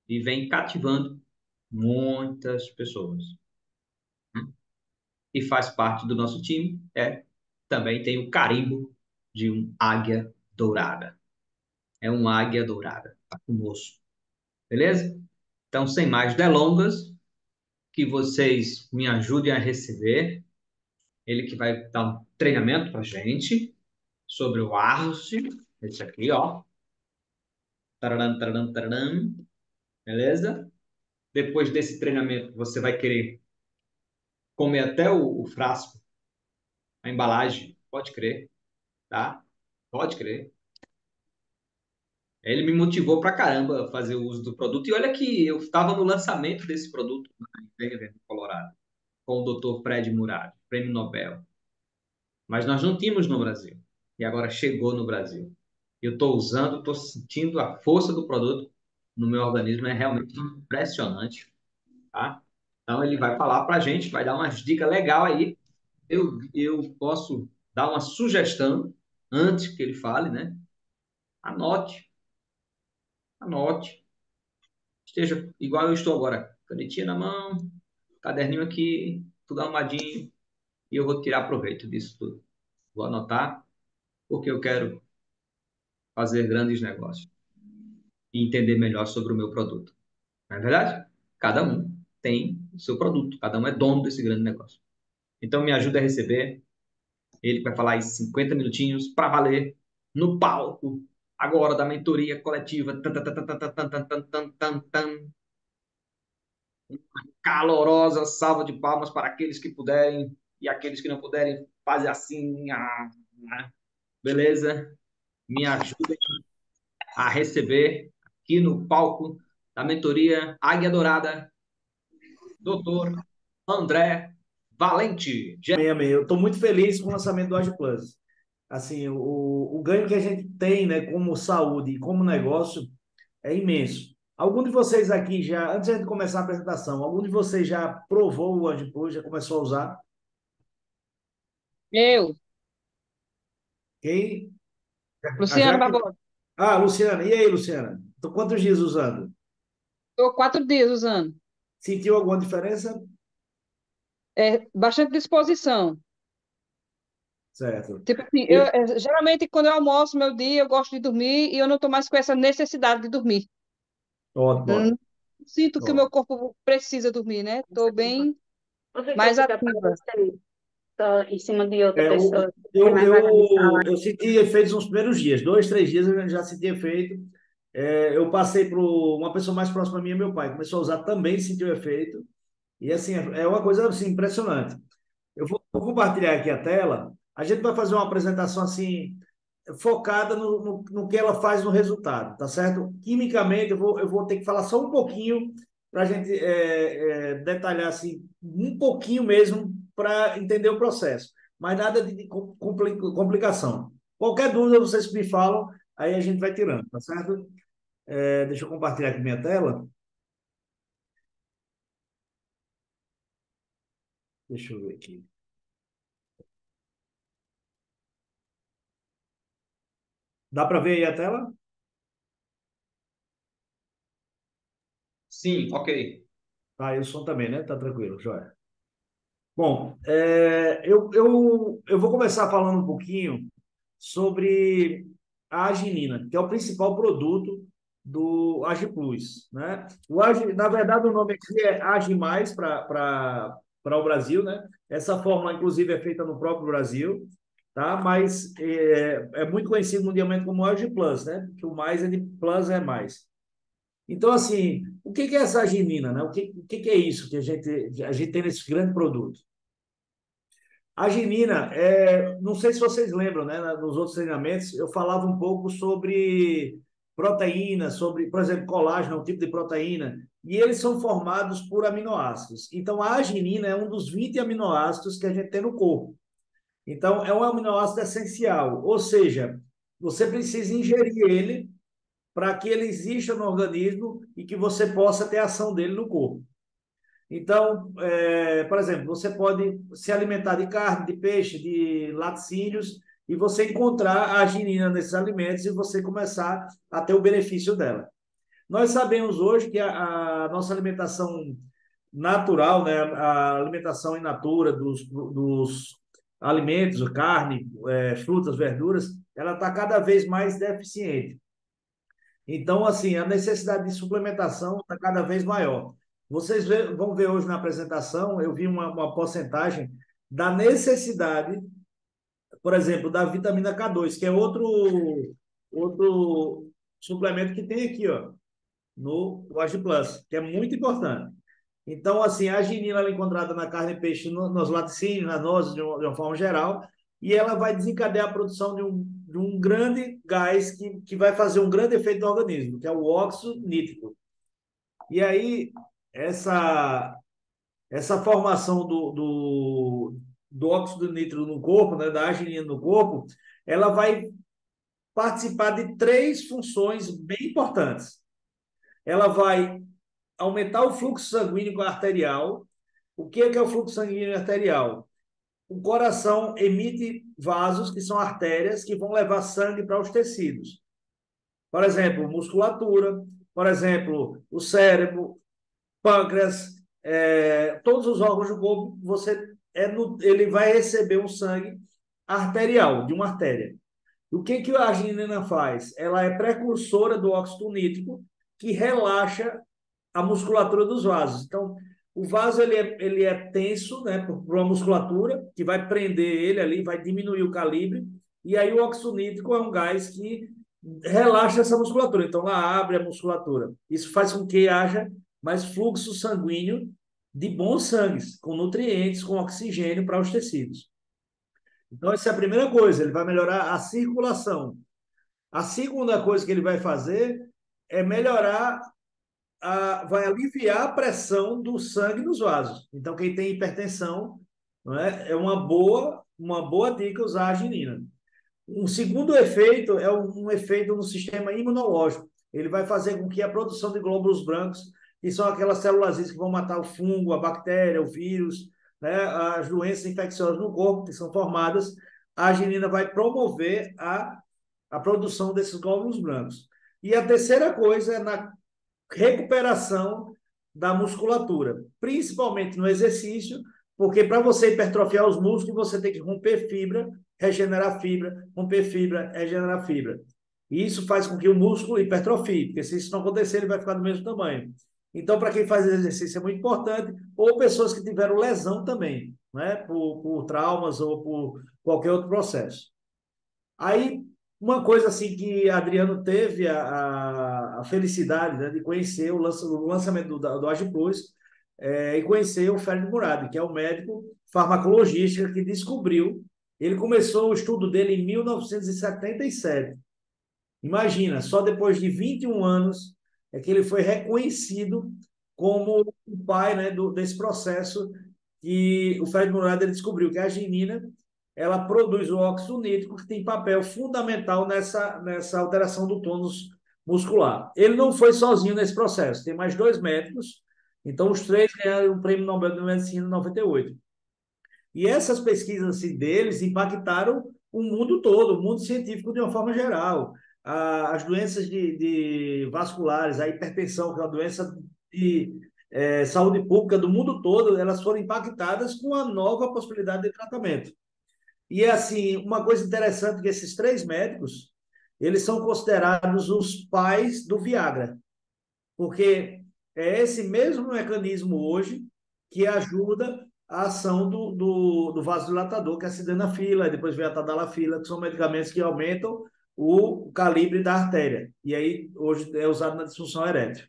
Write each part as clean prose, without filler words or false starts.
e vem cativando muitas pessoas, né? E faz parte do nosso time. Também tem o carimbo de um águia dourada. É um águia dourada. Tá conosco. Beleza? Então, sem mais delongas, que vocês me ajudem a receber. Ele que vai dar um treinamento para gente sobre o Arce. Esse aqui, ó. Tararam, tararam, tararam. Beleza? Depois desse treinamento, você vai querer comer até o frasco, a embalagem. Pode crer, tá? Pode crer. Ele me motivou pra caramba a fazer o uso do produto. E olha que eu estava no lançamento desse produto em Denver, no Colorado, com o Dr. Fred Murad, prêmio Nobel. Mas nós não tínhamos no Brasil. E agora chegou no Brasil. Eu estou usando, estou sentindo a força do produto no meu organismo. É realmente impressionante, tá? Então, ele vai falar para a gente, vai dar umas dicas legais aí. Eu posso dar uma sugestão antes que ele fale, né? Anote, anote. Esteja igual eu estou agora. Canetinha na mão, caderninho aqui, tudo arrumadinho. E eu vou tirar proveito disso tudo. Vou anotar, porque eu quero fazer grandes negócios e entender melhor sobre o meu produto. Não é verdade? Cada um tem o seu produto, cada um é dono desse grande negócio. Então, me ajuda a receber. Ele vai falar em 50 minutinhos para valer no palco, agora da mentoria coletiva. Tan, tan, tan, tan, tan, tan, tan, tan, tan, tan. Calorosa salva de palmas para aqueles que puderem e aqueles que não puderem, fazem assim. Beleza? Me ajuda a receber aqui no palco da mentoria Águia Dourada, doutor André Valente. Amém, amém. Eu estou muito feliz com o lançamento do Age Plus. Assim, o ganho que a gente tem, né, como saúde e como negócio é imenso. Algum de vocês aqui já, antes de a gente começar a apresentação, algum de vocês já provou o Age Plus, já começou a usar? Eu, Quem? A Luciana Jaque? Barbosa, Ah, Luciana. E aí, Luciana? Tô quantos dias usando? estou 4 dias usando. Sentiu alguma diferença? É bastante disposição. Certo. Tipo assim, Eu, geralmente quando eu almoço meu dia, eu gosto de dormir e eu não estou mais com essa necessidade de dormir. Eu ótimo, não sinto que o ótimo. meu corpo precisa dormir, né? Estou bem Professor, mais fica para ativa. você, só em cima de outra É, pessoa, tem mais vaga de sala. eu senti efeitos nos primeiros dias, 2, 3 dias eu já senti efeito. Eu passei para uma pessoa mais próxima a mim, meu pai, começou a usar também, sentiu efeito. E assim, é uma coisa assim, impressionante. Eu vou compartilhar aqui a tela. A gente vai fazer uma apresentação assim, focada no que ela faz no resultado, tá certo? Quimicamente, eu vou ter que falar só um pouquinho para a gente detalhar assim, um pouquinho mesmo para entender o processo, mas nada de complicação. Qualquer dúvida vocês me falam, aí a gente vai tirando, tá certo? Deixa eu compartilhar aqui minha tela. Deixa eu ver aqui. Dá para ver aí a tela? Sim, ok. Tá, e o som também, né? Tá tranquilo, joia. Bom, eu vou começar falando um pouquinho sobre a arginina, que é o principal produto do AgiPlus, né? Na verdade, o nome aqui é Agimais para o Brasil, né? Essa fórmula, inclusive, é feita no próprio Brasil, tá? Mas é muito conhecido mundialmente como AgiPlus, né? Que o mais é de plus é mais. Então, assim, o que é essa arginina, né? O que é isso que a gente tem nesse grande produto? A arginina, não sei se vocês lembram, né? Nos outros treinamentos, eu falava um pouco sobre proteína, sobre, por exemplo, colágeno, é um tipo de proteína, e eles são formados por aminoácidos. Então, a arginina é um dos 20 aminoácidos que a gente tem no corpo. Então, é um aminoácido essencial, ou seja, você precisa ingerir ele para que ele exista no organismo e que você possa ter ação dele no corpo. Então, por exemplo, você pode se alimentar de carne, de peixe, de laticínios, e você encontrar a arginina nesses alimentos e você começar a ter o benefício dela. Nós sabemos hoje que a nossa alimentação natural, né, a alimentação in natura dos alimentos, carne, frutas, verduras, ela está cada vez mais deficiente. Então, assim, a necessidade de suplementação está cada vez maior. Vocês vão ver hoje na apresentação, eu vi uma porcentagem da necessidade, por exemplo, da vitamina K2, que é outro suplemento que tem aqui, ó, no Age Plus, que é muito importante. Então, assim, a arginina ela é encontrada na carne e peixe, nos laticínios, nas nozes, de uma forma geral, e ela vai desencadear a produção de um grande gás que vai fazer um grande efeito no organismo, que é o óxido nítrico. E aí, essa formação do óxido nítrico no corpo, né, da arginina no corpo, ela vai participar de três funções bem importantes. Ela vai aumentar o fluxo sanguíneo arterial. O que é o fluxo sanguíneo arterial? O coração emite vasos, que são artérias, que vão levar sangue para os tecidos. Por exemplo, musculatura, por exemplo, o cérebro, pâncreas, todos os órgãos do corpo, ele vai receber um sangue arterial, de uma artéria. O que a arginina faz? Ela é precursora do óxido nítrico, que relaxa a musculatura dos vasos. Então, o vaso ele é tenso, né, por uma musculatura que vai prender ele ali, vai diminuir o calibre, e aí o óxido nítrico é um gás que relaxa essa musculatura. Então, ela abre a musculatura. Isso faz com que haja mais fluxo sanguíneo de bons sangues, com nutrientes, com oxigênio para os tecidos. Então, essa é a primeira coisa, ele vai melhorar a circulação. A segunda coisa que ele vai fazer é melhorar, vai aliviar a pressão do sangue nos vasos. Então, quem tem hipertensão, não é uma boa dica usar a arginina. Um segundo efeito é um efeito no sistema imunológico. Ele vai fazer com que a produção de glóbulos brancos, que são aquelas células que vão matar o fungo, a bactéria, o vírus, né, as doenças infecciosas no corpo que são formadas, a arginina vai promover a produção desses glóbulos brancos. E a terceira coisa é na recuperação da musculatura, principalmente no exercício, porque para você hipertrofiar os músculos, você tem que romper fibra, regenerar fibra, romper fibra, regenerar fibra. E isso faz com que o músculo hipertrofie, porque se isso não acontecer, ele vai ficar do mesmo tamanho. Então, para quem faz exercício é muito importante, ou pessoas que tiveram lesão também, né? por traumas ou por qualquer outro processo. Aí, uma coisa assim que Adriano teve a felicidade, né, de conhecer o lançamento do Age Plus, e conhecer o Fred Murad, que é o médico farmacologista que descobriu. Ele começou o estudo dele em 1977. Imagina, só depois de 21 anos é que ele foi reconhecido como o pai, né, desse processo que o Fred Murad descobriu, que a arginina ela produz o óxido nítrico, que tem papel fundamental nessa alteração do tônus muscular. Ele não foi sozinho nesse processo, tem mais 2 médicos, então os 3 ganharam o Prêmio Nobel de Medicina em 98. E essas pesquisas assim, deles impactaram o mundo todo, o mundo científico de uma forma geral. As doenças de vasculares, a hipertensão, que é uma doença de saúde pública do mundo todo, elas foram impactadas com a nova possibilidade de tratamento. E, assim, uma coisa interessante que esses 3 médicos, eles são considerados os pais do Viagra, porque é esse mesmo mecanismo hoje que ajuda a ação do vasodilatador, que é a sildenafila, depois vem a tadalafila, que são medicamentos que aumentam o calibre da artéria. E aí, hoje, é usado na disfunção erétil.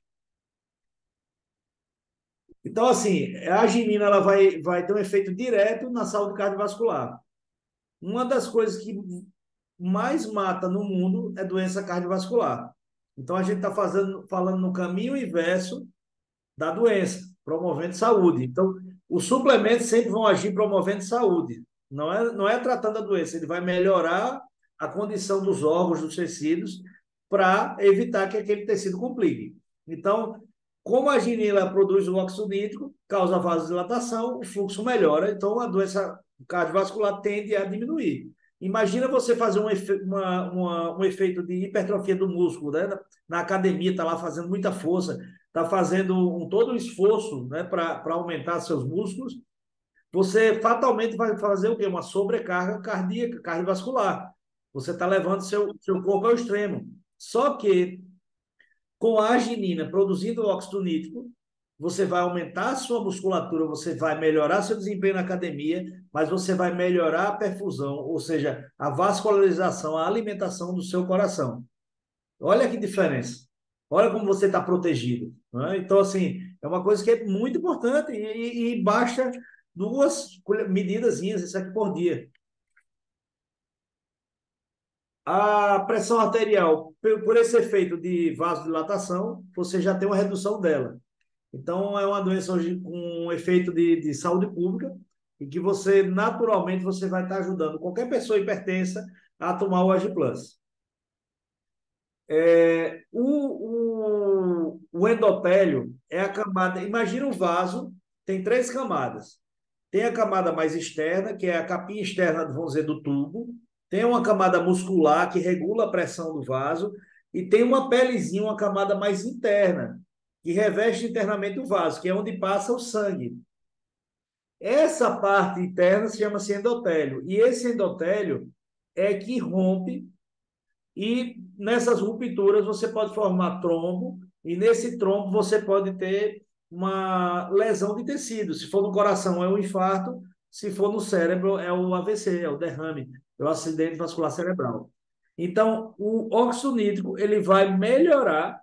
Então, assim, a arginina ela vai ter um efeito direto na saúde cardiovascular. Uma das coisas que mais mata no mundo é doença cardiovascular. Então, a gente está falando no caminho inverso da doença, promovendo saúde. Então, os suplementos sempre vão agir promovendo saúde. Não é tratando a doença, ele vai melhorar a condição dos órgãos, dos tecidos, para evitar que aquele tecido complique. Então, como a arginina produz o óxido nítrico, causa vasodilatação, o fluxo melhora, então a doença cardiovascular tende a diminuir. Imagina você fazer um efeito de hipertrofia do músculo, né? Na academia, está lá fazendo muita força, está fazendo todo um esforço, né, para aumentar seus músculos. Você fatalmente vai fazer o quê? Uma sobrecarga cardíaca, cardiovascular. Você está levando seu corpo ao extremo. Só que com a arginina produzindo óxido nítrico, você vai aumentar a sua musculatura, você vai melhorar seu desempenho na academia, mas você vai melhorar a perfusão, ou seja, a vascularização, a alimentação do seu coração. Olha que diferença. Olha como você está protegido. Né? Então, assim, é uma coisa que é muito importante e basta 2 medidazinhas, isso aqui por dia. A pressão arterial, por esse efeito de vasodilatação, você já tem uma redução dela. Então, é uma doença hoje com um efeito de saúde pública e que você, naturalmente, você vai estar ajudando qualquer pessoa hipertensa a tomar o AgiPlus. O endotélio é a camada... Imagina um vaso, tem 3 camadas. Tem a camada mais externa, que é a capinha externa, vamos dizer, do tubo. Tem uma camada muscular, que regula a pressão do vaso. E tem uma pelezinha, uma camada mais interna, que reveste internamente o vaso, que é onde passa o sangue. Essa parte interna se chama-se endotélio. E esse endotélio é que rompe, e nessas rupturas você pode formar trombo, e nesse trombo você pode ter uma lesão de tecido. Se for no coração, é um infarto. Se for no cérebro, é o AVC, é o derrame, é o acidente vascular cerebral. Então, o óxido nítrico ele vai melhorar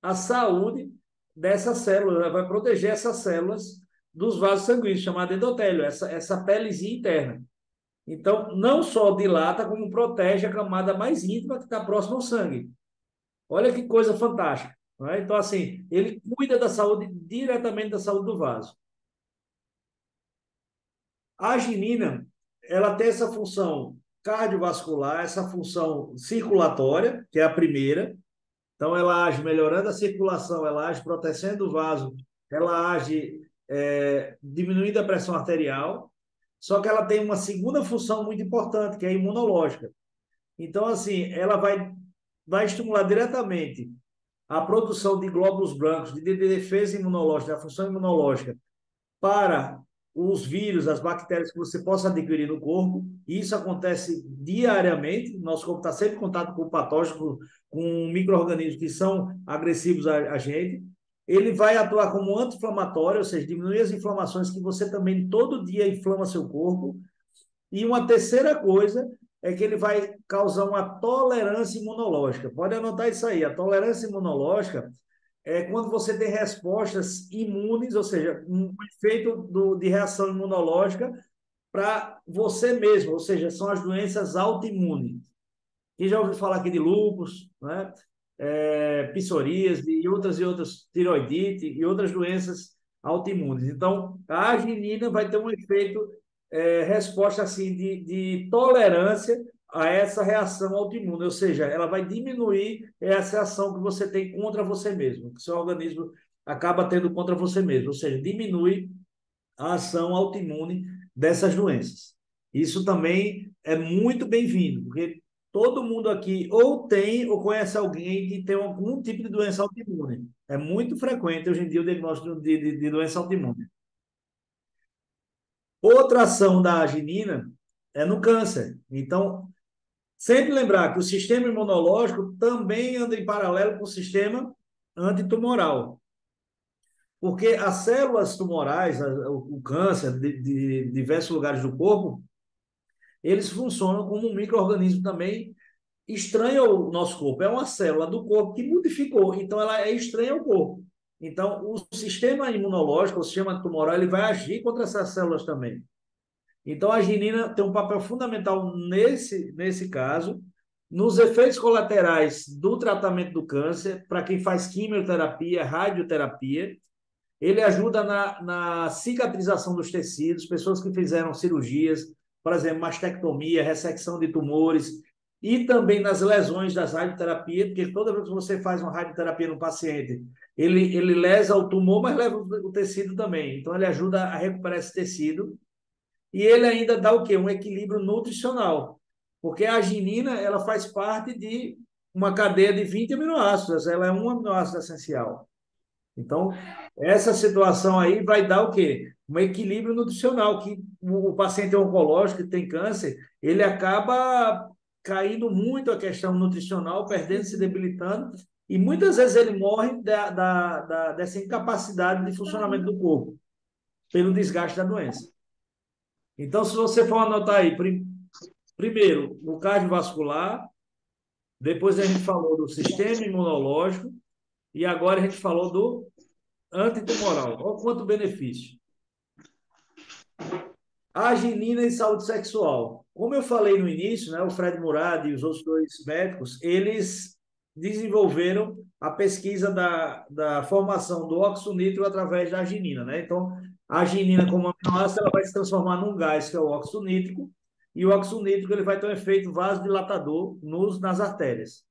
a saúde dessa célula, ela vai proteger essas células dos vasos sanguíneos, chamado endotélio, essa pelezinha interna. Então, não só dilata, como protege a camada mais íntima que está próxima ao sangue. Olha que coisa fantástica. Não é? Então, assim, ele cuida da saúde, diretamente da saúde do vaso. A arginina, ela tem essa função cardiovascular, essa função circulatória, que é a primeira. Então, ela age melhorando a circulação, ela age protegendo o vaso, ela age diminuindo a pressão arterial. Só que ela tem uma segunda função muito importante, que é a imunológica. Então, assim, ela vai estimular diretamente a produção de glóbulos brancos, de defesa imunológica, a função imunológica, para os vírus, as bactérias que você possa adquirir no corpo. E isso acontece diariamente. Nosso corpo está sempre em contato com patógenos, com micro-organismos que são agressivos a gente. Ele vai atuar como anti-inflamatório, ou seja, diminuir as inflamações que você também todo dia inflama seu corpo. E uma terceira coisa é que ele vai causar uma tolerância imunológica. Pode anotar isso aí. A tolerância imunológica é quando você tem respostas imunes, ou seja, um efeito de reação imunológica para você mesmo, ou seja, são as doenças autoimunes. Quem já ouviu falar aqui de lúpus, né? Psoríase e outras, tiroidite e outras doenças autoimunes. Então, a arginina vai ter um efeito, resposta assim, de tolerância a essa reação autoimune, ou seja, ela vai diminuir essa ação que você tem contra você mesmo, que seu organismo acaba tendo contra você mesmo, ou seja, diminui a ação autoimune dessas doenças. Isso também é muito bem-vindo, porque todo mundo aqui ou tem ou conhece alguém que tem algum tipo de doença autoimune. É muito frequente hoje em dia o diagnóstico de doença autoimune. Outra ação da arginina é no câncer. Então, sempre lembrar que o sistema imunológico também anda em paralelo com o sistema antitumoral. Porque as células tumorais, o câncer de diversos lugares do corpo, eles funcionam como um micro-organismo também estranho ao nosso corpo. É uma célula do corpo que modificou, então ela é estranha ao corpo. Então, o sistema imunológico, o sistema tumoral, ele vai agir contra essas células também. Então, a arginina tem um papel fundamental nesse caso, nos efeitos colaterais do tratamento do câncer, para quem faz quimioterapia, radioterapia. Ele ajuda na cicatrização dos tecidos, pessoas que fizeram cirurgias, por exemplo, mastectomia, ressecção de tumores, e também nas lesões das radioterapias, porque toda vez que você faz uma radioterapia no paciente, ele lesa o tumor, mas leva o tecido também. Então, ele ajuda a recuperar esse tecido. E ele ainda dá o quê? Um equilíbrio nutricional. Porque a arginina, ela faz parte de uma cadeia de 20 aminoácidos, ela é um aminoácido essencial. Então, essa situação aí vai dar o quê? Um equilíbrio nutricional, que o paciente oncológico que tem câncer, ele acaba caindo muito a questão nutricional, perdendo, se debilitando, e muitas vezes ele morre dessa incapacidade de funcionamento do corpo, pelo desgaste da doença. Então, se você for anotar aí, primeiro, o cardiovascular, depois a gente falou do sistema imunológico, e agora a gente falou do antitumoral. Olha quanto benefício. Arginina e saúde sexual. Como eu falei no início, né, o Fred Murad e os outros dois médicos, eles desenvolveram a pesquisa da formação do óxido nítrico através da arginina, né? Então, a arginina como aminoácido, ela vai se transformar num gás, que é o óxido nítrico, e o óxido nítrico ele vai ter um efeito vasodilatador nas artérias.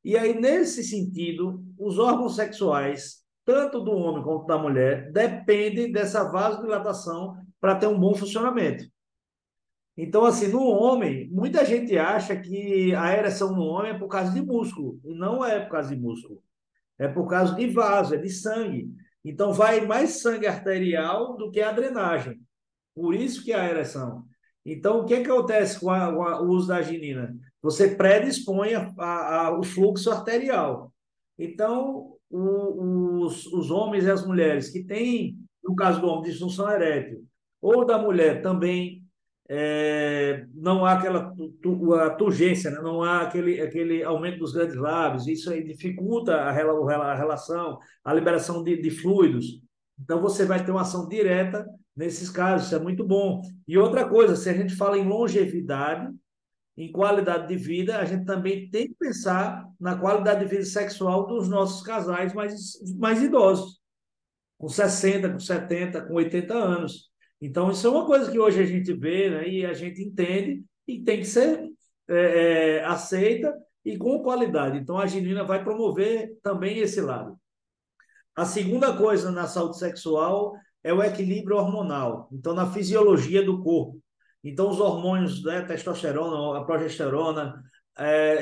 E aí, nesse sentido, os órgãos sexuais, tanto do homem quanto da mulher, dependem dessa vasodilatação para ter um bom funcionamento. Então, assim, no homem, muita gente acha que a ereção no homem é por causa de músculo, e não é por causa de músculo. É por causa de vaso, é de sangue. Então, vai mais sangue arterial do que a drenagem. Por isso que há ereção. Então, o que acontece com o uso da arginina? Você predispõe o fluxo arterial. Então, os homens e as mulheres que têm, no caso do homem, disfunção erétil, ou da mulher também, não há aquela a turgência, né? Não há aquele aumento dos grandes lábios, isso aí dificulta a relação, a liberação de fluidos. Então, você vai ter uma ação direta nesses casos, isso é muito bom. E outra coisa, se a gente fala em longevidade, em qualidade de vida, a gente também tem que pensar na qualidade de vida sexual dos nossos casais mais idosos, com 60, com 70, com 80 anos. Então, isso é uma coisa que hoje a gente vê, né, e a gente entende e tem que ser aceita e com qualidade. Então, a arginina vai promover também esse lado. A segunda coisa na saúde sexual é o equilíbrio hormonal. Então, na fisiologia do corpo. Então, os hormônios, né, testosterona, a progesterona,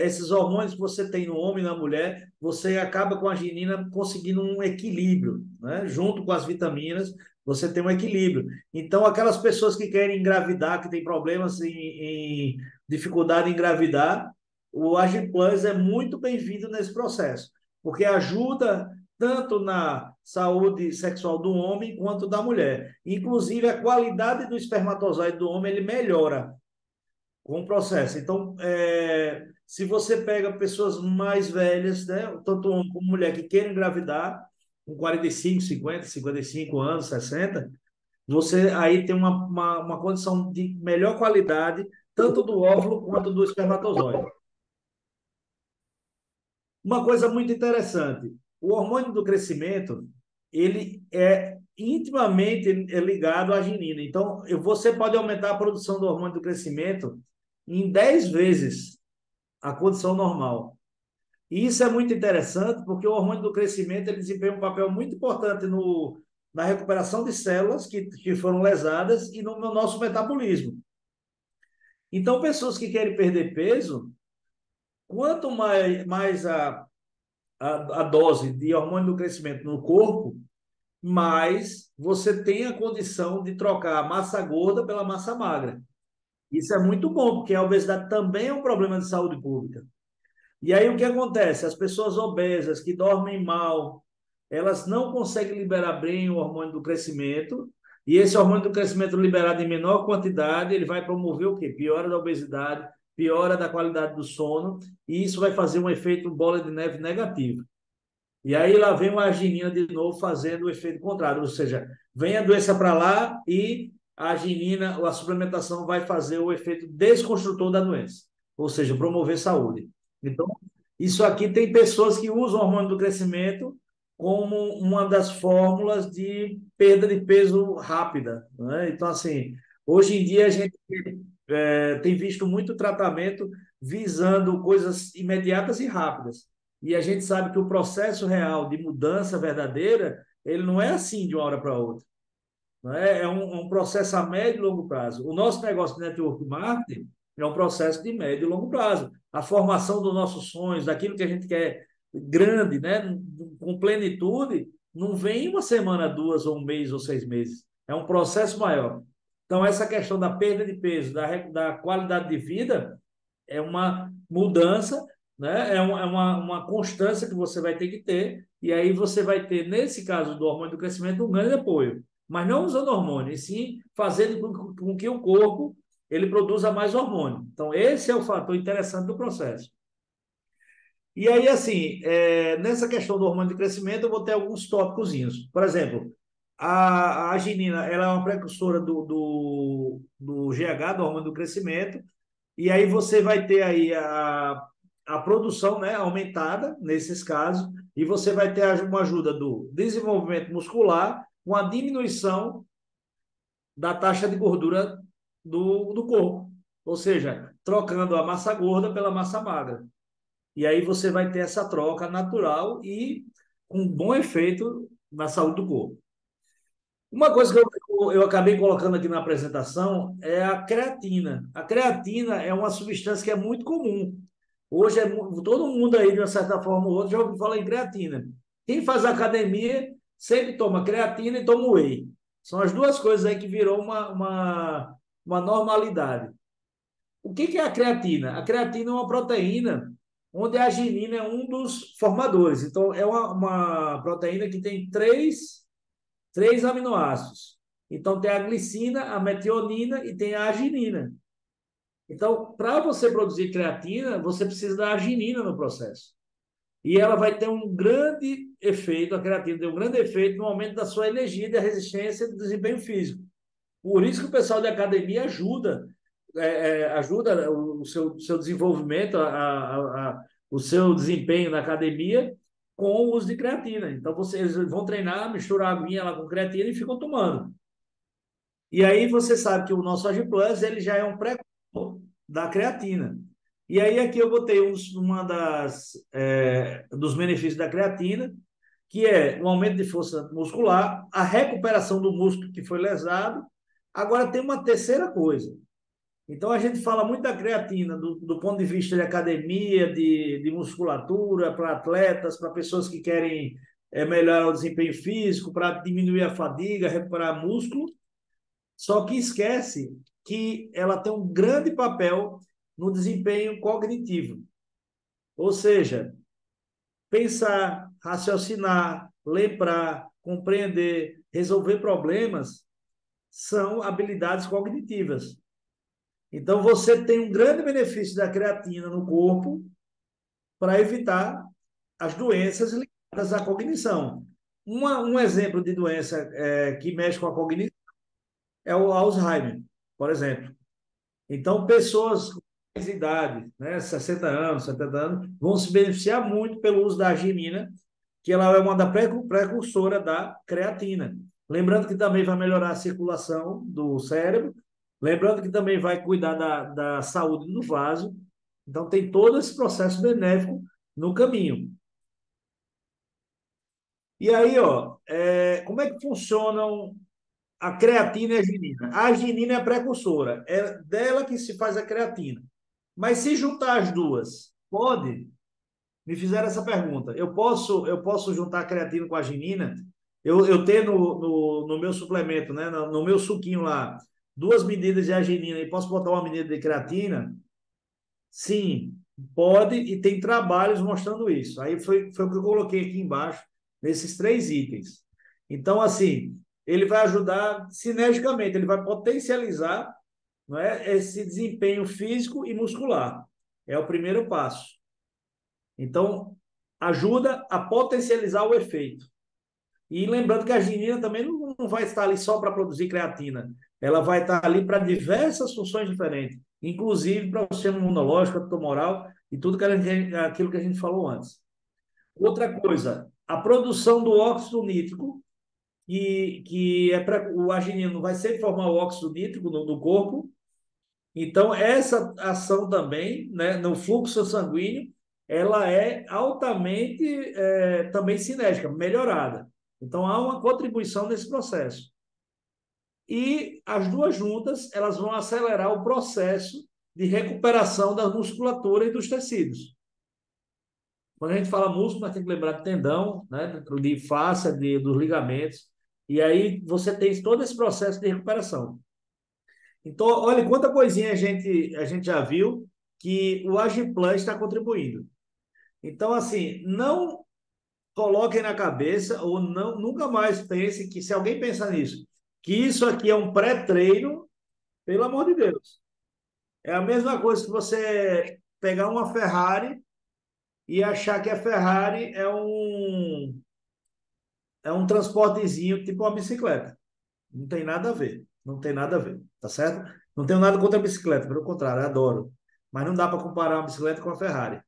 esses hormônios que você tem no homem e na mulher, você acaba com a arginina conseguindo um equilíbrio, né? Junto com as vitaminas, você tem um equilíbrio. Então, aquelas pessoas que querem engravidar, que têm problemas em dificuldade em engravidar, o Agiplus é muito bem-vindo nesse processo, porque ajuda tanto na saúde sexual do homem quanto da mulher. Inclusive, a qualidade do espermatozoide do homem ele melhora com o processo. Então, se você pega pessoas mais velhas, né, tanto homem como mulher, que querem engravidar, com 45, 50, 55 anos, 60, você aí tem uma condição de melhor qualidade, tanto do óvulo quanto do espermatozoide. Uma coisa muito interessante, o hormônio do crescimento, ele é intimamente ligado à arginina. Então, você pode aumentar a produção do hormônio do crescimento em 10 vezes a condição normal. E isso é muito interessante, porque o hormônio do crescimento ele desempenha um papel muito importante na recuperação de células que foram lesadas e no nosso metabolismo. Então, pessoas que querem perder peso, quanto mais a dose de hormônio do crescimento no corpo, mais você tem a condição de trocar a massa gorda pela massa magra. Isso é muito bom, porque a obesidade também é um problema de saúde pública. E aí o que acontece? As pessoas obesas que dormem mal, elas não conseguem liberar bem o hormônio do crescimento, e esse hormônio do crescimento liberado em menor quantidade, ele vai promover o quê? Piora da obesidade, piora da qualidade do sono, e isso vai fazer um efeito bola de neve negativo. E aí lá vem uma arginina de novo fazendo o efeito contrário, ou seja, vem a doença para lá e a arginina, a suplementação vai fazer o efeito desconstrutor da doença, ou seja, promover saúde. Então, isso aqui tem pessoas que usam o hormônio do crescimento como uma das fórmulas de perda de peso rápida, né? Então, assim, hoje em dia a gente tem visto muito tratamento visando coisas imediatas e rápidas. E a gente sabe que o processo real de mudança verdadeira, ele não é assim de uma hora para outra. Não é? É um processo a médio e longo prazo. O nosso negócio de network marketing, é um processo de médio e longo prazo. A formação dos nossos sonhos, daquilo que a gente quer grande, né, com plenitude, não vem em uma semana, duas, ou um mês, ou 6 meses. É um processo maior. Então, essa questão da perda de peso, da qualidade de vida, é uma mudança, né? Uma constância que você vai ter que ter, e aí você vai ter, nesse caso do hormônio do crescimento, um grande apoio. Mas não usando hormônio, e sim fazendo com que o corpo ele produza mais hormônio. Então, esse é o fator interessante do processo. E aí, assim, nessa questão do hormônio de crescimento, eu vou ter alguns tópicozinhos. Por exemplo, a arginina, ela é uma precursora do GH, do hormônio do crescimento, e aí você vai ter aí a produção, né, aumentada nesses casos, e você vai ter uma ajuda do desenvolvimento muscular, com a diminuição da taxa de gordura do corpo. Ou seja, trocando a massa gorda pela massa magra. E aí você vai ter essa troca natural e com bom efeito na saúde do corpo. Uma coisa que eu acabei colocando aqui na apresentação é a creatina. A creatina é uma substância que é muito comum. Hoje, todo mundo aí, de uma certa forma ou outra, já ouviu falar em creatina. Quem faz academia sempre toma creatina e toma whey. São as duas coisas aí que virou uma normalidade. O que é a creatina? A creatina é uma proteína onde a arginina é um dos formadores. Então, é uma proteína que tem três aminoácidos. Então, tem a glicina, a metionina e tem a arginina. Então, para você produzir creatina, você precisa da arginina no processo. E ela vai ter um grande efeito, a creatina tem um grande efeito no aumento da sua energia, da resistência e do desempenho físico. Por isso que o pessoal da academia ajuda o seu desenvolvimento, o seu desempenho na academia com o uso de creatina. Então, vocês vão treinar, misturar a aguinha lá com creatina e ficam tomando. E aí você sabe que o nosso AgiPlus, ele já é um precursor da creatina. E aí aqui eu botei dos benefícios da creatina, que é o aumento de força muscular, a recuperação do músculo que foi lesado. Agora tem uma terceira coisa. Então, a gente fala muito da creatina do ponto de vista de academia, de musculatura, para atletas, para pessoas que querem melhorar o desempenho físico, para diminuir a fadiga, recuperar músculo. Só que esquece que ela tem um grande papel no desempenho cognitivo. Ou seja, pensar, raciocinar, lembrar, compreender, resolver problemas são habilidades cognitivas. Então, você tem um grande benefício da creatina no corpo para evitar as doenças ligadas à cognição. Um exemplo de doença que mexe com a cognição é o Alzheimer, por exemplo. Então, pessoas com mais idade, né, 60 anos, 70 anos, vão se beneficiar muito pelo uso da arginina, que ela é uma da precursora da creatina. Lembrando que também vai melhorar a circulação do cérebro, lembrando que também vai cuidar da saúde do vaso. Então, tem todo esse processo benéfico no caminho. E aí, como é que funcionam a creatina e a arginina? A arginina é a precursora, é dela que se faz a creatina. Mas se juntar as duas, pode? Me fizeram essa pergunta. Eu posso juntar a creatina com a arginina? Eu tenho no meu suplemento, né, no meu suquinho lá, 2 medidas de arginina e posso botar uma medida de creatina? Sim, pode, e tem trabalhos mostrando isso. Aí foi o que eu coloquei aqui embaixo, nesses 3 itens. Então, assim, ele vai ajudar sinergicamente, ele vai potencializar, não é, esse desempenho físico e muscular. É o primeiro passo. Então, ajuda a potencializar o efeito. E lembrando que a arginina também não vai estar ali só para produzir creatina. Ela vai estar ali para diversas funções diferentes, inclusive para o sistema imunológico, tumoral e tudo aquilo que a gente falou antes. Outra coisa, a produção do óxido nítrico, que o arginino vai sempre formar o óxido nítrico no corpo. Então, essa ação também, né, no fluxo sanguíneo, ela é altamente também cinética, melhorada. Então, há uma contribuição nesse processo. E as duas juntas, elas vão acelerar o processo de recuperação da musculatura e dos tecidos. Quando a gente fala músculo, nós temos que lembrar de tendão, né, de fáscia, dos ligamentos, e aí você tem todo esse processo de recuperação. Então, olha quanta coisinha a gente já viu que o Agiplan está contribuindo. Então, assim, não coloquem na cabeça ou não, nunca mais pensem que, se alguém pensar nisso, que isso aqui é um pré-treino, pelo amor de Deus. É a mesma coisa que você pegar uma Ferrari e achar que a Ferrari é um transportezinho tipo uma bicicleta. Não tem nada a ver. Não tem nada a ver, tá certo? Não tenho nada contra a bicicleta, pelo contrário, adoro. Mas não dá para comparar uma bicicleta com a Ferrari.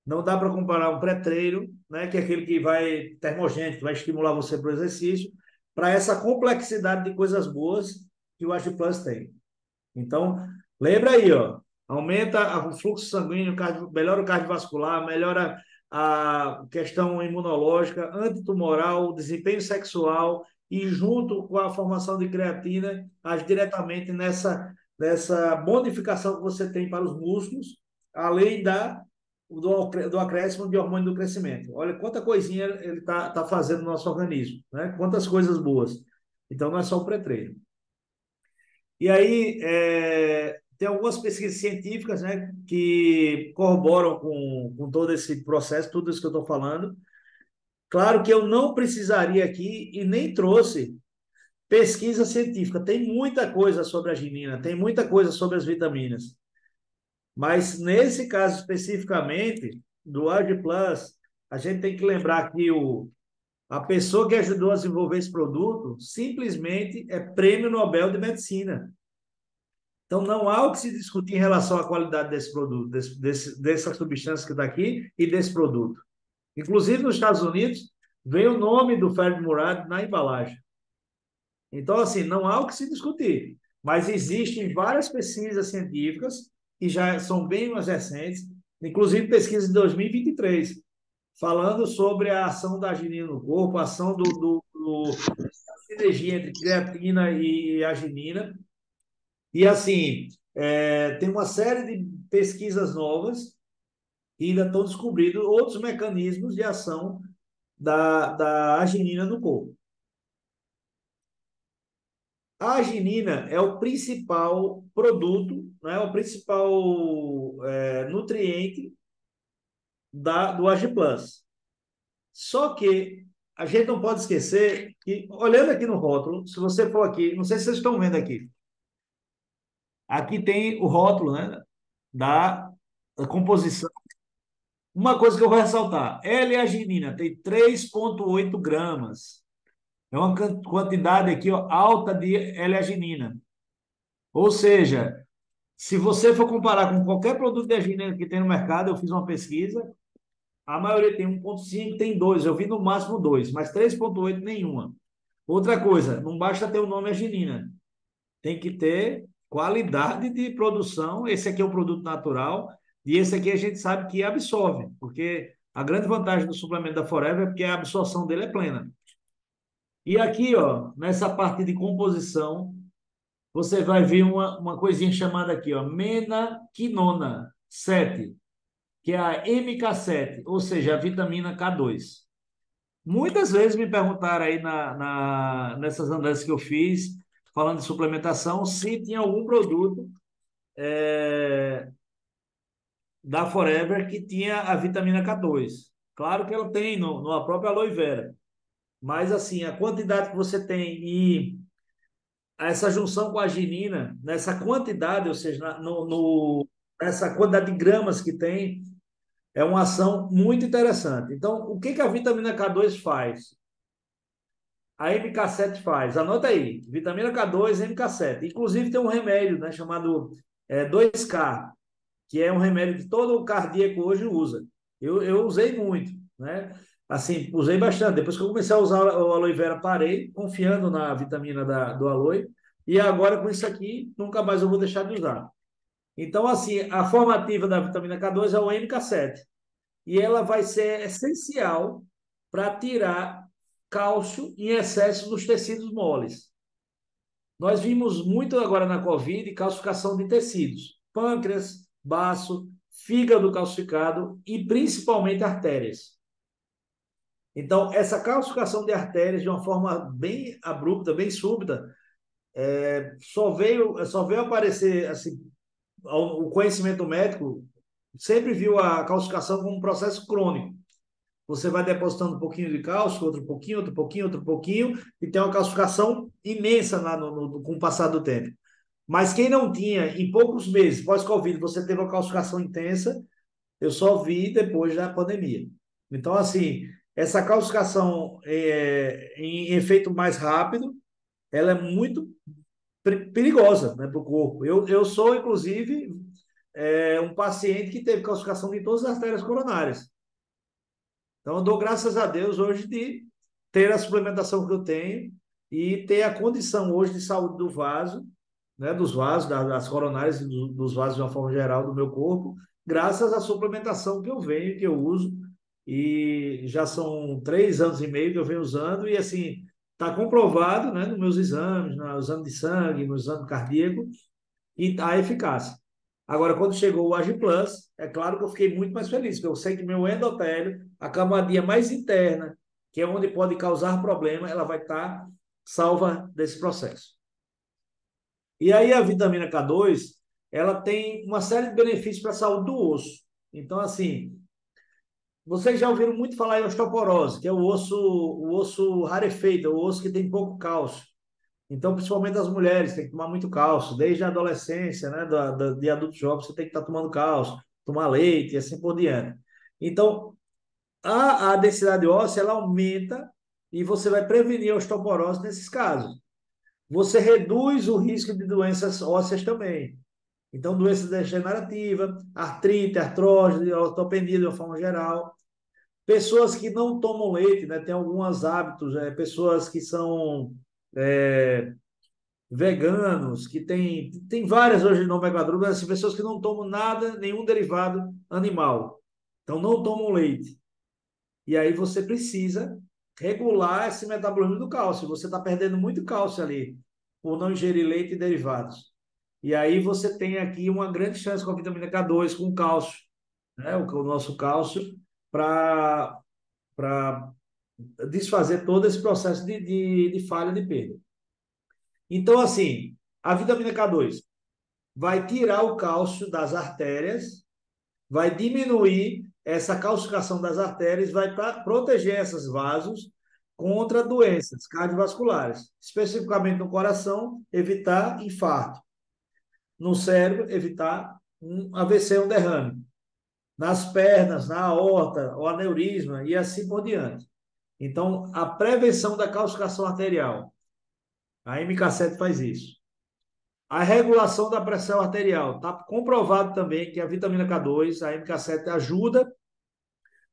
Não dá para comparar um pré-treino, né, que é aquele que vai termogênico, que vai estimular você para o exercício, para essa complexidade de coisas boas que o AgiPlus tem. Então, lembra aí, ó, aumenta o fluxo sanguíneo, melhora o cardiovascular, melhora a questão imunológica, antitumoral, desempenho sexual e junto com a formação de creatina, age diretamente nessa modificação que você tem para os músculos, além do acréscimo de hormônio do crescimento. Olha quanta coisinha ele tá fazendo no nosso organismo, né? Quantas coisas boas. Então, não é só o pré-treino. E aí, tem algumas pesquisas científicas, né, que corroboram com todo esse processo, tudo isso que eu estou falando. Claro que eu não precisaria aqui e nem trouxe pesquisa científica. Tem muita coisa sobre a arginina, tem muita coisa sobre as vitaminas. Mas, nesse caso especificamente, do AgiPlus, a gente tem que lembrar que a pessoa que ajudou a desenvolver esse produto simplesmente é Prêmio Nobel de Medicina. Então, não há o que se discutir em relação à qualidade desse produto, dessa substância que está aqui e desse produto. Inclusive, nos Estados Unidos, vem o nome do Fred Murad na embalagem. Então, assim, não há o que se discutir. Mas existem várias pesquisas científicas que já são bem mais recentes, inclusive pesquisas de 2023, falando sobre a ação da arginina no corpo, a ação da sinergia entre creatina e arginina. E, assim, tem uma série de pesquisas novas que ainda estão descobrindo outros mecanismos de ação da arginina no corpo. A arginina é o principal produto, né, o principal nutriente do AgiPlus. Só que a gente não pode esquecer que, olhando aqui no rótulo, se você for aqui, não sei se vocês estão vendo aqui, aqui tem o rótulo, né, da composição. Uma coisa que eu vou ressaltar, L-arginina tem 3,8 gramas. É uma quantidade aqui, ó, alta de L-arginina. Ou seja, se você for comparar com qualquer produto de arginina que tem no mercado, eu fiz uma pesquisa, a maioria tem 1,5, tem 2, eu vi no máximo 2, mas 3,8 nenhuma. Outra coisa, não basta ter o nome arginina, tem que ter qualidade de produção. Esse aqui é o produto natural e esse aqui a gente sabe que absorve, porque a grande vantagem do suplemento da Forever é porque a absorção dele é plena. E aqui, ó, nessa parte de composição, você vai ver uma coisinha chamada aqui, ó, menaquinona 7, que é a MK7, ou seja, a vitamina K2. Muitas vezes me perguntaram aí nessas análises que eu fiz, falando de suplementação, se tinha algum produto da Forever que tinha a vitamina K2. Claro que ela tem na própria aloe vera. Mas, assim, a quantidade que você tem e essa junção com a arginina, nessa quantidade, ou seja, nessa quantidade de gramas que tem, é uma ação muito interessante. Então, o que a vitamina K2 faz? A MK7 faz. Anota aí, vitamina K2, MK7. Inclusive, tem um remédio, né, chamado 2K, que é um remédio que todo cardíaco hoje usa. Eu usei muito, né? Assim, usei bastante. Depois que eu comecei a usar o aloe vera, parei, confiando na vitamina do aloe. E agora, com isso aqui, nunca mais eu vou deixar de usar. Então, assim, a formativa da vitamina K2 é o MK7. E ela vai ser essencial para tirar cálcio em excesso dos tecidos moles. Nós vimos muito agora na Covid calcificação de tecidos. pâncreas, baço, fígado calcificado e principalmente artérias. Então, essa calcificação de artérias de uma forma bem abrupta, bem súbita, só veio aparecer assim, o conhecimento médico sempre viu a calcificação como um processo crônico. Você vai depositando um pouquinho de cálcio, outro pouquinho, outro pouquinho, outro pouquinho, e tem uma calcificação imensa com o passar do tempo. Mas quem não tinha, em poucos meses, pós-Covid, você teve uma calcificação intensa, eu só vi depois da pandemia. Então, assim, essa calcificação em efeito mais rápido, ela é muito perigosa, né, para o corpo. Eu sou, inclusive, um paciente que teve calcificação de todas as artérias coronárias. Então, eu dou graças a Deus hoje de ter a suplementação que eu tenho e ter a condição hoje de saúde do vaso, né, dos vasos, das coronárias e dos vasos de uma forma geral do meu corpo, graças à suplementação que eu venho, que eu uso, e já são 3 anos e meio que eu venho usando, e assim, está comprovado, né, nos meus exames, no exame de sangue, no exame cardíaco, e a eficácia. Agora, quando chegou o AgiPlus, é claro que eu fiquei muito mais feliz, porque eu sei que meu endotélio, a camadinha mais interna, que é onde pode causar problema, ela vai estar salva desse processo. E aí a vitamina K2, ela tem uma série de benefícios para a saúde do osso. Então, assim, vocês já ouviram muito falar em osteoporose, que é o osso rarefeito, é o osso que tem pouco cálcio. Então, principalmente as mulheres, tem que tomar muito cálcio, desde a adolescência, né, de adultos jovens, você tem que estar tomando cálcio, tomar leite e assim por diante. Então, a densidade óssea, ela aumenta e você vai prevenir a osteoporose nesses casos. Você reduz o risco de doenças ósseas também. Então, doenças degenerativas, artrite, artrose, ortopedia de uma forma geral. Pessoas que não tomam leite, né, tem alguns hábitos, pessoas que são veganos, que tem várias hoje no nomenclatura, mas assim, pessoas que não tomam nada, nenhum derivado animal. Então, não tomam leite. E aí você precisa regular esse metabolismo do cálcio. Você está perdendo muito cálcio ali, por não ingerir leite e derivados. E aí você tem aqui uma grande chance com a vitamina K2, com o cálcio, né? O nosso cálcio, para desfazer todo esse processo de falha de perda. Então, assim, a vitamina K2 vai tirar o cálcio das artérias, vai diminuir essa calcificação das artérias, vai proteger esses vasos contra doenças cardiovasculares, especificamente no coração, evitar infarto, no cérebro, evitar um AVC, um derrame, nas pernas, na aorta, o aneurisma e assim por diante. Então, a prevenção da calcificação arterial, a MK7 faz isso. A regulação da pressão arterial. Está comprovado também que a vitamina K2, a MK7, ajuda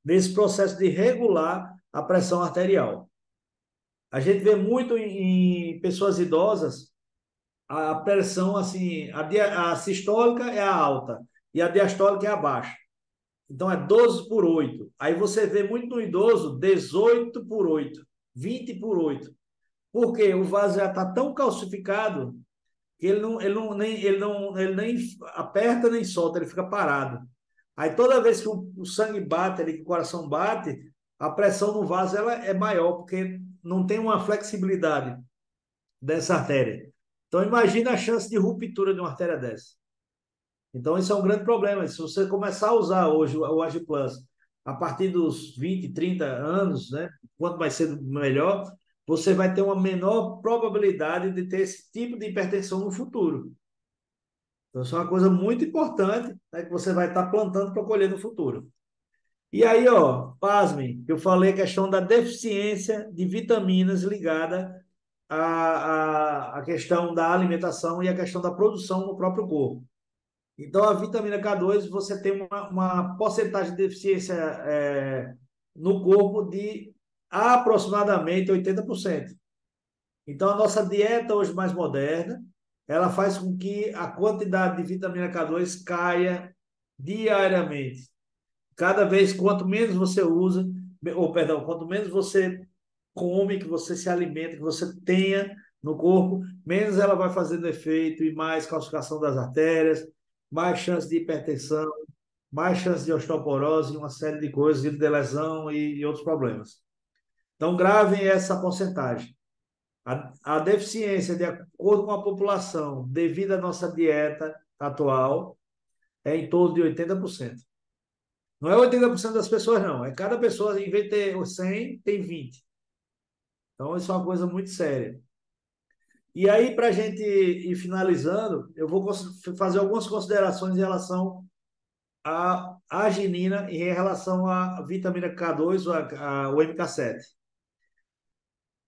nesse processo de regular a pressão arterial. A gente vê muito em pessoas idosas a pressão, assim, a sistólica é a alta e a diastólica é a baixa. Então, é 12/8. Aí você vê muito no idoso 18/8, 20/8. Porque o vaso já está tão calcificado que ele nem aperta nem solta, ele fica parado. Aí toda vez que o sangue bate, que o coração bate, a pressão no vaso ela é maior, porque não tem uma flexibilidade dessa artéria. Então imagina a chance de ruptura de uma artéria dessa. Então isso é um grande problema. Se você começar a usar hoje o AgiPlus a partir dos 20, 30 anos, né, quanto mais cedo melhor, você vai ter uma menor probabilidade de ter esse tipo de hipertensão no futuro. Então, isso é uma coisa muito importante, né, que você vai estar plantando para colher no futuro. E aí, ó, pasmem, eu falei a questão da deficiência de vitaminas ligada à questão da alimentação e à questão da produção no próprio corpo. Então, a vitamina K2, você tem uma porcentagem de deficiência no corpo de aproximadamente 80%. Então, a nossa dieta hoje mais moderna, ela faz com que a quantidade de vitamina K2 caia diariamente. Cada vez, quanto menos você usa, ou perdão, quanto menos você come, que você se alimenta, que você tenha no corpo, menos ela vai fazendo efeito e mais calcificação das artérias, mais chance de hipertensão, mais chance de osteoporose, uma série de coisas, de lesão e outros problemas. Então, gravem essa porcentagem. A deficiência, de acordo com a população, devido à nossa dieta atual, é em torno de 80%. Não é 80% das pessoas, não. É cada pessoa, em vez de ter 100, tem 20. Então, isso é uma coisa muito séria. E aí, para a gente ir finalizando, eu vou fazer algumas considerações em relação à arginina e em relação à vitamina K2, o MK7.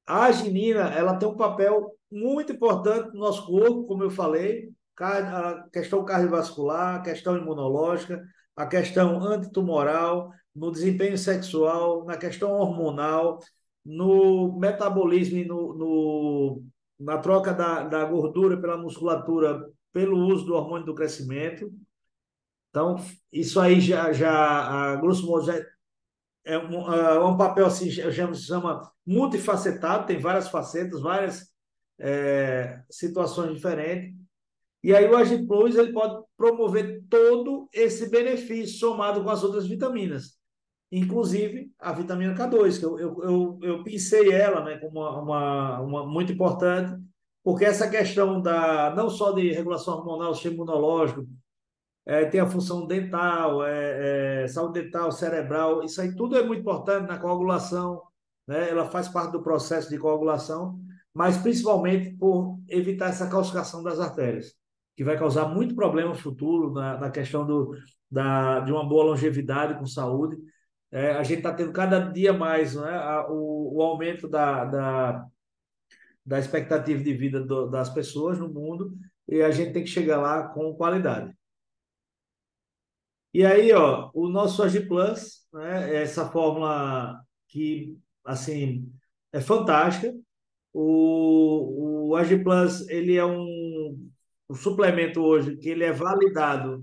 A arginina, ela tem um papel muito importante no nosso corpo, como eu falei, a questão cardiovascular, a questão imunológica, a questão antitumoral, no desempenho sexual, na questão hormonal, no metabolismo e na troca da gordura pela musculatura, pelo uso do hormônio do crescimento. Então, isso aí a grosso modo, é um papel assim, se chama multifacetado, tem várias facetas, várias situações diferentes. E aí o Agi Plus ele pode promover todo esse benefício somado com as outras vitaminas, inclusive a vitamina K2, que eu pensei ela, né, como uma muito importante, porque essa questão não só de regulação hormonal, sistema imunológico, tem a função dental, saúde dental, cerebral, isso aí tudo é muito importante na coagulação, né? Ela faz parte do processo de coagulação, mas principalmente por evitar essa calcificação das artérias, que vai causar muito problema futuro na questão de uma boa longevidade com saúde. A gente está tendo cada dia mais, né, o aumento da expectativa de vida das pessoas no mundo, e a gente tem que chegar lá com qualidade. E aí, ó, o nosso AgiPlus, né, é essa fórmula que, assim, é fantástica. O AgiPlus, ele é um suplemento hoje que ele é validado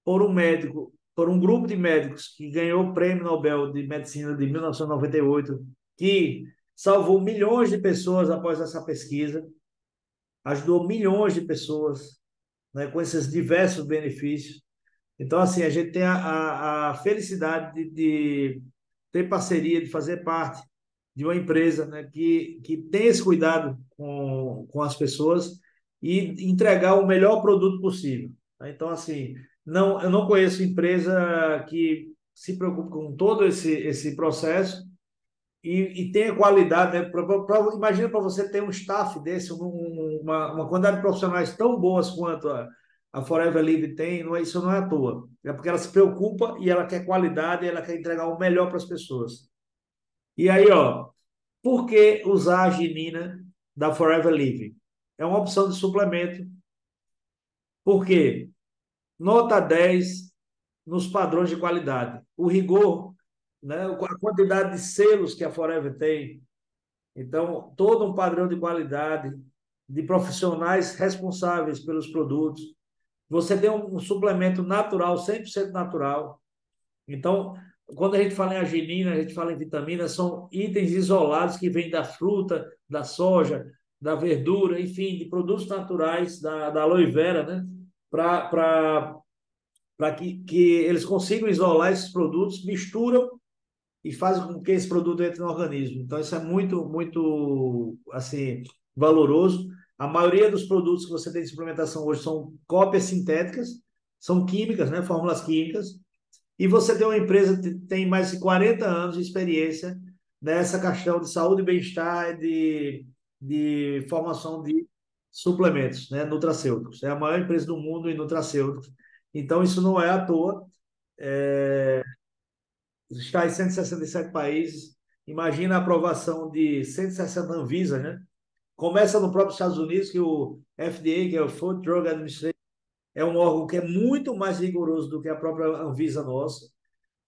por um médico, por um grupo de médicos que ganhou o Prêmio Nobel de Medicina de 1998, que salvou milhões de pessoas após essa pesquisa, ajudou milhões de pessoas, né, com esses diversos benefícios. Então, assim, a gente tem a felicidade de ter parceria, de fazer parte de uma empresa, né, que tem esse cuidado com as pessoas e entregar o melhor produto possível. Tá? Então, assim, eu não conheço empresa que se preocupe com todo esse processo e tenha qualidade. Né? Imagina para você ter um staff desse, uma quantidade de profissionais tão boas quanto a Forever Living tem, isso não é à toa. É porque ela se preocupa e ela quer qualidade e ela quer entregar o melhor para as pessoas. E aí, ó, por que usar a arginina da Forever Living? É uma opção de suplemento. Por quê? Nota 10 nos padrões de qualidade. O rigor, né, a quantidade de selos que a Forever tem. Então, todo um padrão de qualidade, de profissionais responsáveis pelos produtos. Você tem um suplemento natural, 100% natural. Então, quando a gente fala em arginina, a gente fala em vitamina, são itens isolados que vêm da fruta, da soja, da verdura, enfim, de produtos naturais, da aloe vera, né? Para que eles consigam isolar esses produtos, misturam e fazem com que esse produto entre no organismo. Então, isso é muito, muito, assim, valoroso. A maioria dos produtos que você tem de suplementação hoje são cópias sintéticas, são químicas, né? Fórmulas químicas. E você tem uma empresa que tem mais de 40 anos de experiência nessa questão de saúde e bem-estar, de formação de suplementos, né? Nutracêuticos. É a maior empresa do mundo em nutracêuticos. Então, isso não é à toa. Está em 167 países. Imagina a aprovação de 160 Anvisa, né? Começa no próprio Estados Unidos, que o FDA, que é o Food Drug Administration, é um órgão que é muito mais rigoroso do que a própria Anvisa nossa.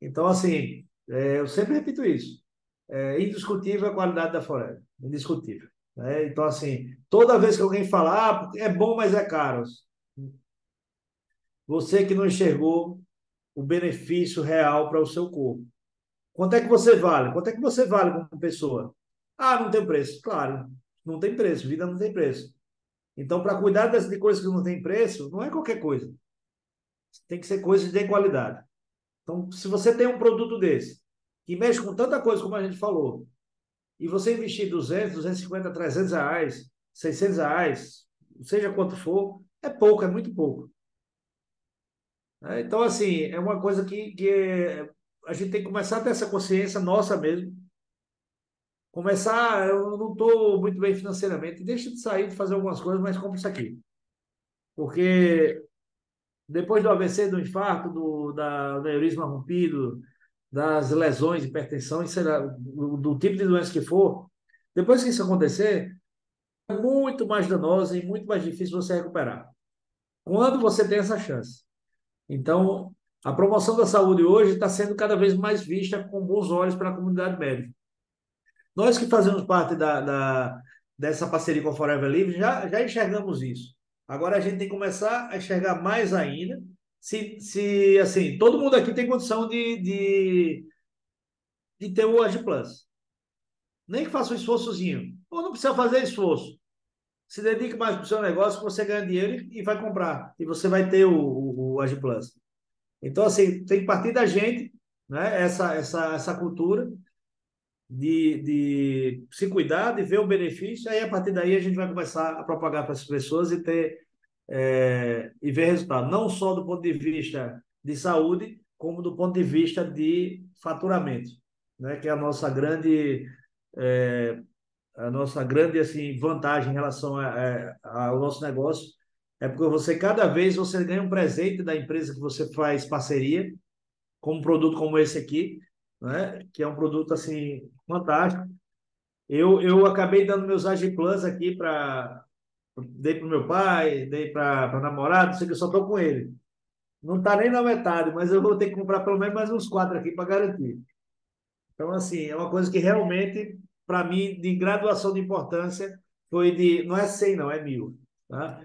Então, assim, eu sempre repito isso. É indiscutível a qualidade da Forever. Indiscutível. Né? Então, assim, toda vez que alguém fala, é bom, mas é caro. Você que não enxergou o benefício real para o seu corpo. Quanto é que você vale? Quanto é que você vale como pessoa? Ah, não tem preço. Claro, não tem preço. Vida não tem preço. Então, para cuidar de coisas que não tem preço, não é qualquer coisa. Tem que ser coisas de qualidade. Então, se você tem um produto desse, que mexe com tanta coisa como a gente falou, e você investir 200, 250, 300 reais, 600 reais, seja quanto for, é pouco, é muito pouco. Então, assim, é uma coisa que a gente tem que começar a ter essa consciência nossa mesmo. Começar, eu não estou muito bem financeiramente, deixa de sair, de fazer algumas coisas, mas compra isso aqui. Porque depois do AVC, do infarto, do aneurisma rompido, das lesões, hipertensão, do tipo de doença que for, depois que isso acontecer, é muito mais danosa e muito mais difícil você recuperar. Quando você tem essa chance. Então, a promoção da saúde hoje está sendo cada vez mais vista com bons olhos pela comunidade médica. Nós que fazemos parte dessa parceria com a Forever Livre já enxergamos isso. Agora a gente tem que começar a enxergar mais ainda. Se assim, todo mundo aqui tem condição de ter o AgiPlus. Nem que faça um esforçozinho. Ou não precisa fazer esforço. Se dedique mais para o seu negócio, que você ganha dinheiro e vai comprar. E você vai ter o AgiPlus. Então, assim, tem que partir da gente, né? Essa cultura de se cuidar, de ver o benefício, aí a partir daí a gente vai começar a propagar para as pessoas e ver resultado, não só do ponto de vista de saúde, como do ponto de vista de faturamento, né? Que é é, a nossa grande assim, vantagem em relação ao nosso negócio, é porque cada vez você ganha um presente da empresa que você faz parceria, com um produto como esse aqui, né? Que é um produto assim fantástico. Eu acabei dando meus AgiPlus aqui dei para o meu pai, dei para namorado, sei que eu só estou com ele. Não está nem na metade, mas eu vou ter que comprar pelo menos mais uns 4 aqui para garantir. Então, assim, é uma coisa que realmente, para mim, de graduação de importância, não é 100, não, é 1000. Tá?